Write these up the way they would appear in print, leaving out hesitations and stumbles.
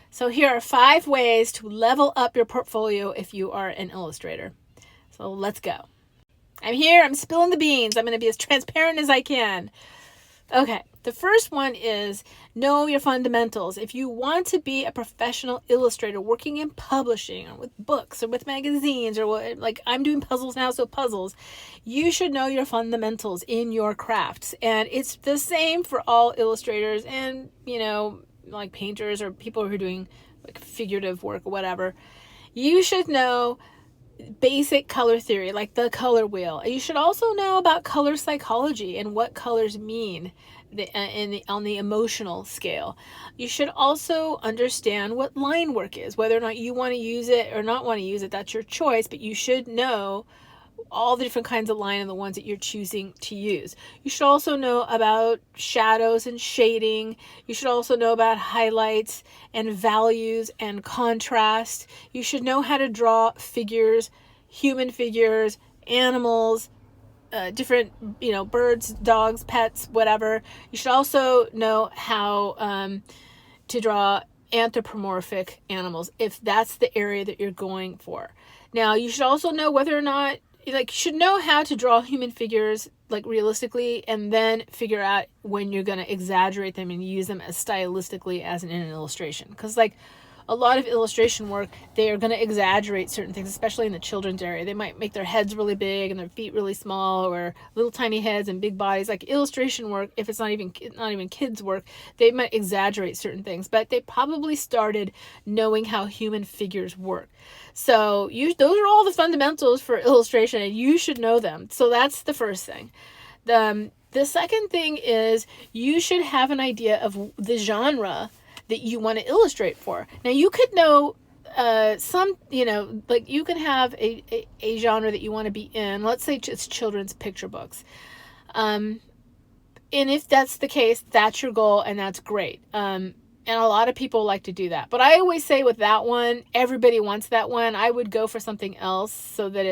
So here are 5 ways to level up your portfolio if you are an illustrator. So let's go. I'm here. I'm spilling the beans. I'm going to be as transparent as I can. Okay, the first one is know your fundamentals. If you want to be a professional illustrator working in publishing or with books or with magazines or what, like I'm doing puzzles now, so puzzles, you should know your fundamentals in your crafts. And it's the same for all illustrators and, like painters or people who are doing like figurative work or whatever. You should know basic color theory, like the color wheel. You should also know about color psychology and what colors mean on the emotional scale. You should also understand what line work is, whether or not you want to use it or not want to use it. That's your choice, but you should know all the different kinds of line and the ones that you're choosing to use. You should also know about shadows and shading. You should also know about highlights and values and contrast. You should know how to draw figures, human figures, animals, different, birds, dogs, pets, whatever. You should also know how to draw anthropomorphic animals if that's the area that you're going for. Now, you should also know whether or not you should know how to draw human figures realistically, and then figure out when you're going to exaggerate them and use them as stylistically as in an illustration. Because a lot of illustration work, they are going to exaggerate certain things, especially in the children's area. They might make their heads really big and their feet really small, or little tiny heads and big bodies. Like illustration work, if it's not even kids work, they might exaggerate certain things, but they probably started knowing how human figures work. So those are all the fundamentals for illustration, and you should know them. So that's the first thing. The second thing is you should have an idea of the genre that you want to illustrate for. Now, you could know you can have a genre that you want to be in. Let's say it's children's picture books. And if that's the case, that's your goal, and that's great. And a lot of people like to do that. But I always say with that one, everybody wants that one. I would go for something else so that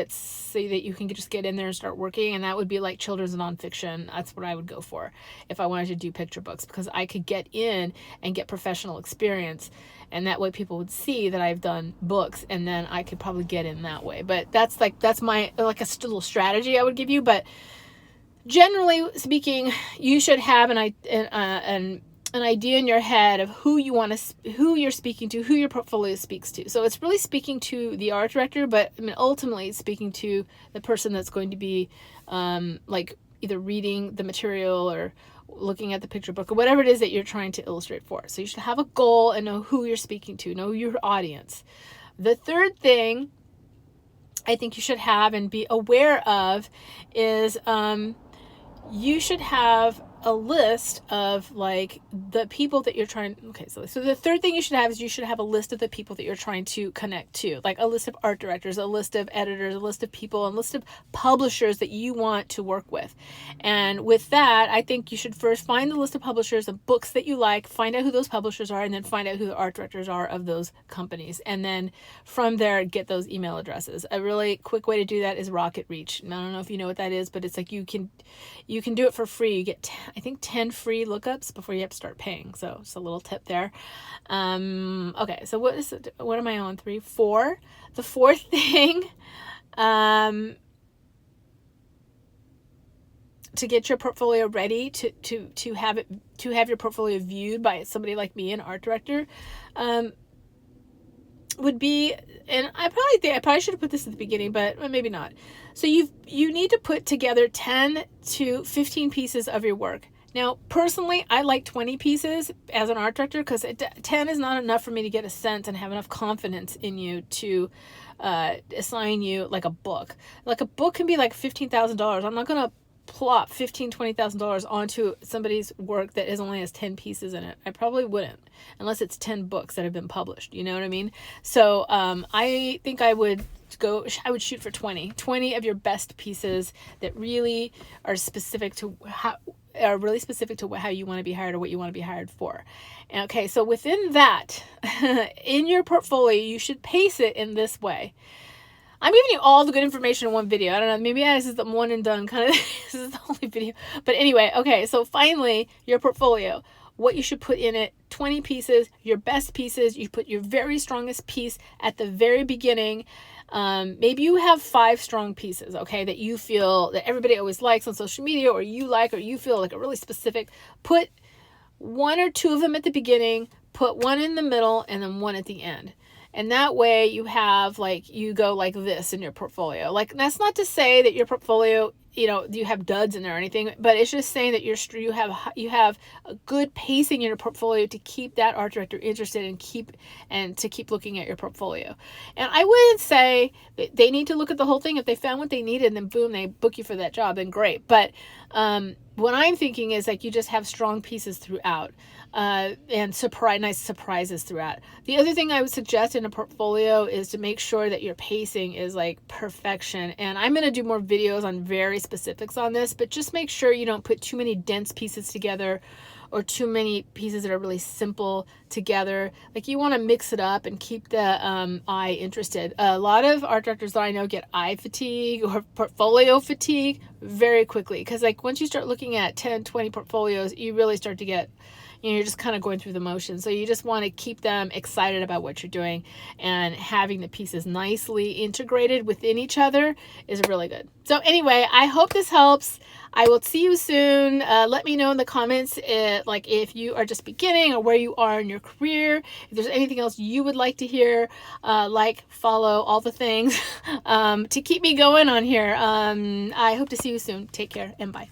you can just get in there and start working. And that would be like children's nonfiction. That's what I would go for if I wanted to do picture books, because I could get in and get professional experience. And that way people would see that I've done books, and then I could probably get in that way. But that's my a little strategy I would give you. But generally speaking, you should have an idea in your head of who you're speaking to, who your portfolio speaks to. So it's really speaking to the art director, but ultimately it's speaking to the person that's going to be either reading the material or looking at the picture book or whatever it is that you're trying to illustrate for. So you should have a goal and know who you're speaking to, know your audience. The third thing I think you should have and be aware of is you should have a list of the people that you're trying. Okay, so the third thing you should have is you should have a list of the people that you're trying to connect to, like a list of art directors, a list of editors, a list of people, a list of publishers that you want to work with. And with that, I think you should first find the list of publishers of books that you like, find out who those publishers are, and then find out who the art directors are of those companies. And then from there, get those email addresses. A really quick way to do that is Rocket Reach. I don't know if you know what that is, but it's like you can do it for free. You get I think 10 free lookups before you have to start paying. So it's a little tip there. Okay, so what am I on? 3, 4. The fourth thing, to get your portfolio ready to have your portfolio viewed by somebody like me, an art director, would be, and I probably should have put this at the beginning, but maybe not. So you need to put together 10 to 15 pieces of your work. Now, personally, I like 20 pieces as an art director, because 10 is not enough for me to get a sense and have enough confidence in you to assign you like a book. Like a book can be like $15,000. I'm not going to plop $20,000 onto somebody's work that only has 10 pieces in it. I probably wouldn't, unless it's 10 books that have been published. You know what I mean? So I think I would shoot for 20 of your best pieces that really are specific to how you want to be hired or what you want to be hired for. Okay, so within that, in your portfolio, you should pace it in this way. I'm giving you all the good information in one video. I don't know, maybe this is the one and done kind of, this is the only video. But anyway, okay, so finally, your portfolio. what you should put in it. 20 pieces, your best pieces. You put your very strongest piece at the very beginning. Maybe you have 5 strong pieces, okay, that you feel that everybody always likes on social media, or you like, or you feel like a really specific. Put 1 or 2 of them at the beginning, put 1 in the middle, and then 1 at the end. And that way you have, like, you go like this in your portfolio. Like, that's not to say that your portfolio, you know, you have duds in there or anything, but it's just saying that you have a good pacing in your portfolio to keep that art director interested and to keep looking at your portfolio. And I wouldn't say that they need to look at the whole thing. If they found what they needed and then boom, they book you for that job, then great. But what I'm thinking is, like, you just have strong pieces throughout, and nice surprises throughout. The other thing I would suggest in a portfolio is to make sure that your pacing is like perfection. And I'm going to do more videos on very specifics on this, but just make sure you don't put too many dense pieces together or too many pieces that are really simple together. Like, you want to mix it up and keep the eye interested. A lot of art directors that I know get eye fatigue or portfolio fatigue very quickly, because, like, once you start looking at 10, 20 portfolios, you really start to get, you know, you're just kind of going through the motions. So you just want to keep them excited about what you're doing, and having the pieces nicely integrated within each other is really good. So anyway, I hope this helps. I will see you soon. Let me know in the comments like if you are just beginning or where you are in your career. If there's anything else you would like to hear, like, follow, all the things to keep me going on here. I hope to see you soon. Take care and bye.